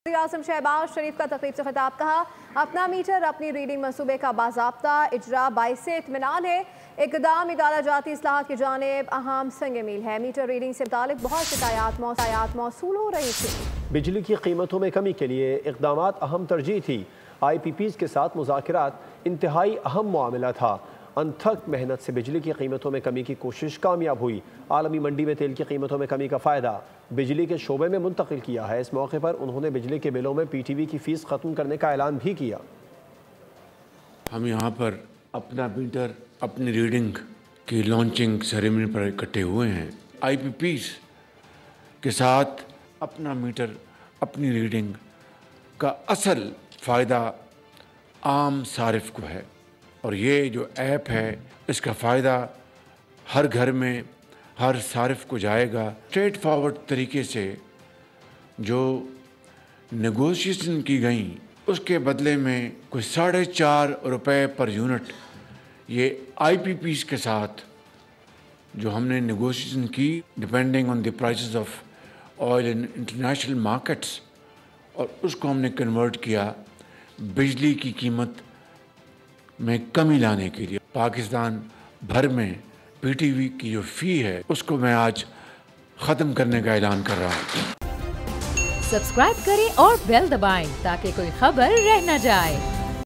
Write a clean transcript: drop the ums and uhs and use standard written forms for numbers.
आजम शहबाज शरीफ का तकरीब से खिताब कहा, अपना मीटर अपनी रीडिंग मंसूबे का बाज़ाब्ता इजरा बाइस इत्मीनान है। इक़दाम इदारा जाती इस्लाहात की जानिब अहम संग मील है। मीटर रीडिंग से मुतालिक बहुत शिकायत मौसूल हो रही थी। बिजली की कीमतों में कमी के लिए इक़दामात अहम तरजीह थी। IPPs के साथ मुज़ाकरात इंतहाई अहम मामला था। अनथक मेहनत से बिजली की कीमतों में कमी की कोशिश कामयाब हुई। आलमी मंडी में तेल की कीमतों में कमी का फ़ायदा बिजली के शोबे में मुंतकिल किया है। इस मौके पर उन्होंने बिजली के बिलों में PTV की फ़ीस ख़त्म करने का ऐलान भी किया। हम यहाँ पर अपना मीटर अपनी रीडिंग की लॉन्चिंग सेरेमनी पर इकट्ठे हुए हैं। IPPs के साथ अपना मीटर अपनी रीडिंग का असल फ़ायदा आम सारिफ को है और ये जो ऐप है इसका फ़ायदा हर घर में हर सारिफ को जाएगा। स्ट्रेट फॉरवर्ड तरीके से जो नेगोशिएशन की गई उसके बदले में कोई 4.5 रुपये पर यूनिट ये IPPs के साथ जो हमने नेगोशिएशन की depending on the prices of oil in international markets और उसको हमने कन्वर्ट किया बिजली की कीमत में कमी लाने के लिए। पाकिस्तान भर में PTV की जो फ़ी है उसको मैं आज ख़त्म करने का ऐलान कर रहा हूँ। सब्सक्राइब करें और बेल दबाएं ताकि कोई खबर रह न जाए।